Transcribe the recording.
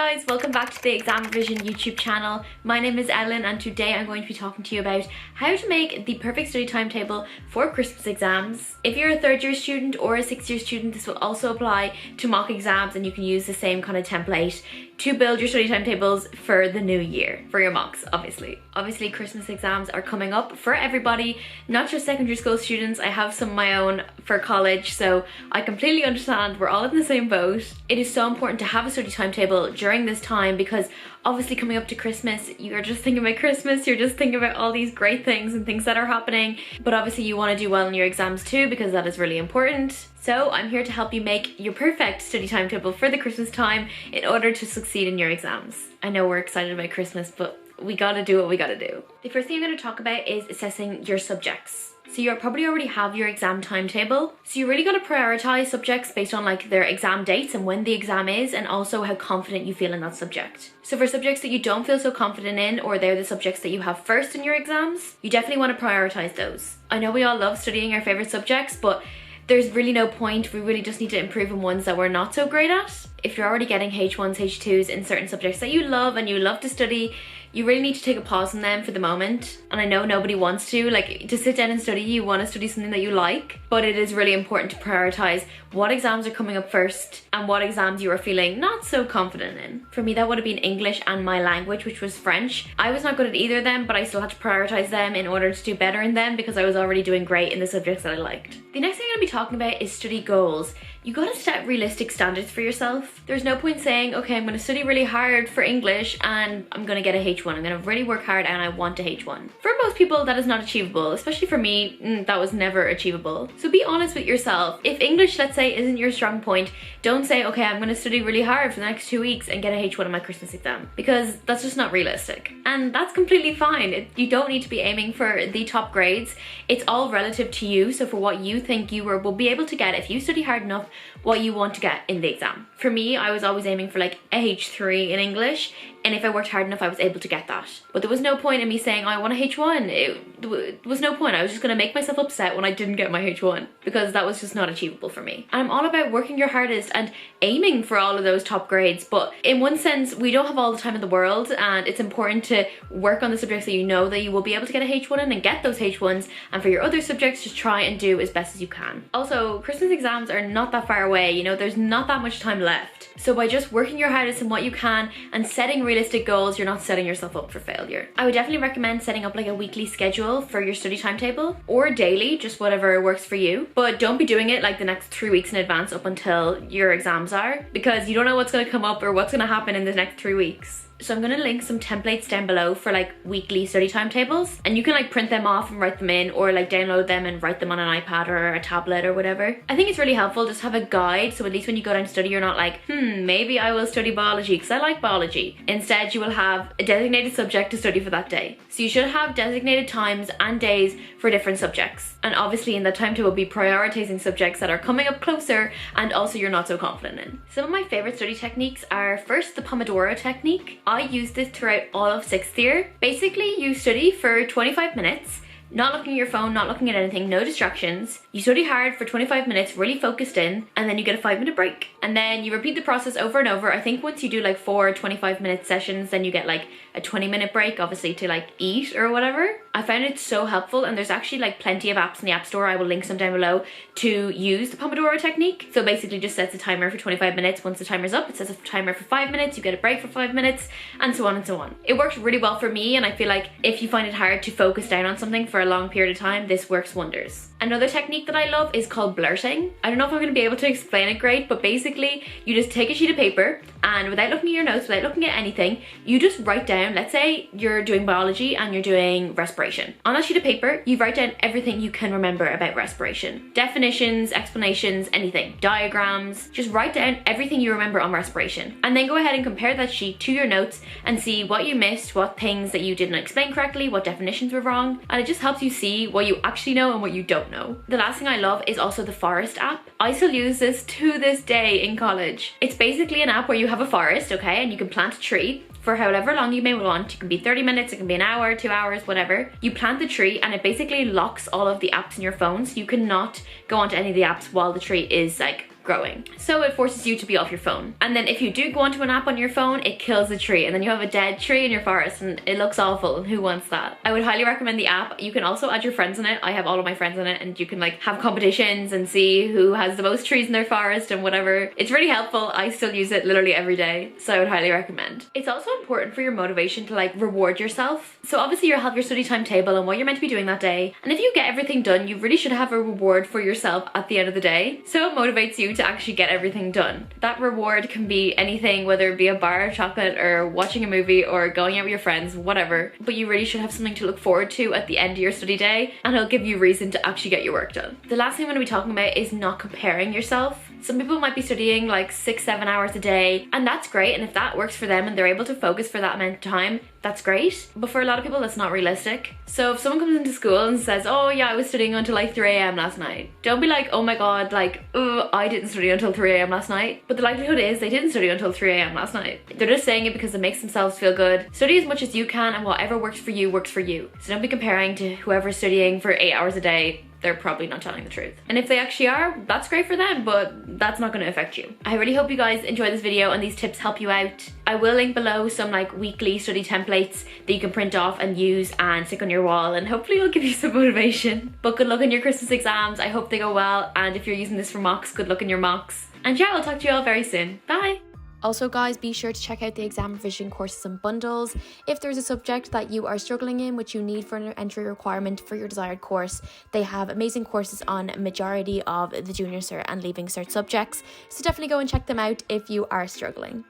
guys, welcome back to the ExamRevision YouTube channel. My name is Ellen and today I'm going to be talking to you about how to make the perfect study timetable for Christmas exams. If you're a third year student or a 6th year student, this will also apply to mock exams and you can use the same kind of template to build your study timetables for the new year, for your mocks, obviously. Obviously, Christmas exams are coming up for everybody, not just secondary school students. I have some of my own for college, so I completely understand we're all in the same boat. It is so important to have a study timetable during this time because obviously coming up to Christmas, you're just thinking about Christmas, you're just thinking about all these great things and things that are happening, but obviously you want to do well in your exams too because that is really important. So I'm here to help you make your perfect study timetable for the Christmas time in order to succeed in your exams. I know we're excited about Christmas, but we gotta do what we gotta do. The first thing I'm going to talk about is assessing your subjects. So you probably already have your exam timetable. So you really got to prioritize subjects based on like their exam dates and when the exam is and also how confident you feel in that subject. So for subjects that you don't feel so confident in or they're the subjects that you have first in your exams, you definitely want to prioritize those. I know we all love studying our favorite subjects, but there's really no point. We really just need to improve on ones that we're not so great at. If you're already getting H1s, H2s in certain subjects that you love and you love to study, you really need to take a pause on them for the moment. And I know nobody wants to sit down and study. You want to study something that you like, but it is really important to prioritize what exams are coming up first and what exams you are feeling not so confident in. For me, that would have been English and my language, which was French. I was not good at either of them, but I still had to prioritize them in order to do better in them because I was already doing great in the subjects that I liked. The next thing I'm going to be talking about is study goals. You gotta set realistic standards for yourself. There's no point saying, okay, I'm gonna study really hard for English and I'm gonna get a H1. I'm gonna really work hard and I want a H1. For most people, that is not achievable. Especially for me, that was never achievable. So be honest with yourself. If English, let's say, isn't your strong point, don't say, okay, I'm gonna study really hard for the next 2 weeks and get a H1 in my Christmas exam. Because that's just not realistic. And that's completely fine. You don't need to be aiming for the top grades. It's all relative to you. So for what you think you will be able to get if you study hard enough, what you want to get in the exam. For me, I was always aiming for like a H3 in English, and if I worked hard enough, I was able to get that. But there was no point in me saying, I want a H1. It was no point. I was just gonna make myself upset when I didn't get my H1 because that was just not achievable for me. And I'm all about working your hardest and aiming for all of those top grades. But in one sense, we don't have all the time in the world, and it's important to work on the subjects that you know that you will be able to get a H1 in and get those H1s. And for your other subjects, just try and do as best as you can. Also, Christmas exams are not that far away. You know, there's not that much time left. So by just working your hardest in what you can and setting realistic goals, you're not setting yourself up for failure. I would definitely recommend setting up like a weekly schedule for your study timetable or daily, just whatever works for you. But don't be doing it like the next 3 weeks in advance up until your exams are, because you don't know what's going to come up or what's going to happen in the next 3 weeks. So I'm going to link some templates down below for like weekly study timetables, and you can like print them off and write them in, or like download them and write them on an iPad or a tablet or whatever. I think it's really helpful just to have a guide, so at least when you go down to study, you're not like, maybe I will study biology because I like biology. Instead, you will have a designated subject to study for that day. So you should have designated times and days for different subjects. And obviously in that timetable, be prioritizing subjects that are coming up closer and also you're not so confident in. Some of my favorite study techniques are first the Pomodoro technique. I used this throughout all of 6th year. Basically, you study for 25 minutes, not looking at your phone, not looking at anything, no distractions. You study hard for 25 minutes, really focused in, and then you get a 5-minute break. And then you repeat the process over and over. I think once you do like 4 25-minute sessions, then you get like a 20-minute break, obviously to like eat or whatever. I found it so helpful, and there's actually like plenty of apps in the App Store. I will link some down below to use the Pomodoro technique. So basically just sets a timer for 25 minutes. Once the timer's up, it sets a timer for 5 minutes, you get a break for 5 minutes, and so on and so on. It works really well for me, and I feel like if you find it hard to focus down on something for a long period of time, this works wonders. Another technique that I love is called blurting. I don't know if I'm going to be able to explain it great, but basically you just take a sheet of paper and without looking at your notes, without looking at anything, you just write down, let's say you're doing biology and you're doing respiration. On a sheet of paper, you write down everything you can remember about respiration. Definitions, explanations, anything. Diagrams. Just write down everything you remember on respiration. And then go ahead and compare that sheet to your notes and see what you missed, what things that you didn't explain correctly, what definitions were wrong. And it just helps you see what you actually know and what you don't know. The last thing I love is also the Forest app. I still use this to this day in college. It's basically an app where you have a forest, okay, and you can plant a tree for however long you may want. It can be 30 minutes, it can be an hour, 2 hours, whatever. You plant the tree and it basically locks all of the apps in your phone, so you cannot go onto any of the apps while the tree is like growing. So it forces you to be off your phone. And then if you do go onto an app on your phone, it kills the tree, and then you have a dead tree in your forest, and it looks awful, and who wants that? I would highly recommend the app. You can also add your friends in it. I have all of my friends in it, and you can like have competitions and see who has the most trees in their forest and whatever. It's really helpful. I still use it literally every day, so I would highly recommend. It's also important for your motivation to like reward yourself. So obviously you'll have your study timetable and what you're meant to be doing that day, and if you get everything done, you really should have a reward for yourself at the end of the day, so it motivates you to actually get everything done. That reward can be anything, whether it be a bar of chocolate or watching a movie or going out with your friends, whatever, but you really should have something to look forward to at the end of your study day, and it'll give you reason to actually get your work done. The last thing I'm going to be talking about is not comparing yourself. Some people might be studying like 6-7 hours a day, and that's great, and if that works for them and they're able to focus for that amount of time, that's great. But for a lot of people, that's not realistic. So if someone comes into school and says, oh yeah, I was studying until like 3 a.m. last night, don't be like, oh my god, like, oh, I didn't study until 3 a.m. last night. But the likelihood is they didn't study until 3 a.m. last night. They're just saying it because it makes themselves feel good. Study as much as you can, and whatever works for you works for you. So don't be comparing to whoever's studying for 8 hours a day. They're probably not telling the truth. And if they actually are, that's great for them, but that's not going to affect you. I really hope you guys enjoy this video and these tips help you out. I will link below some like weekly study templates that you can print off and use and stick on your wall, and hopefully it'll give you some motivation. But good luck in your Christmas exams. I hope they go well, and if you're using this for mocks, good luck in your mocks. And yeah, I'll talk to you all very soon. Bye! Also guys, be sure to check out the exam revision courses and bundles. If there's a subject that you are struggling in, which you need for an entry requirement for your desired course, they have amazing courses on majority of the junior cert and leaving cert subjects. So definitely go and check them out if you are struggling.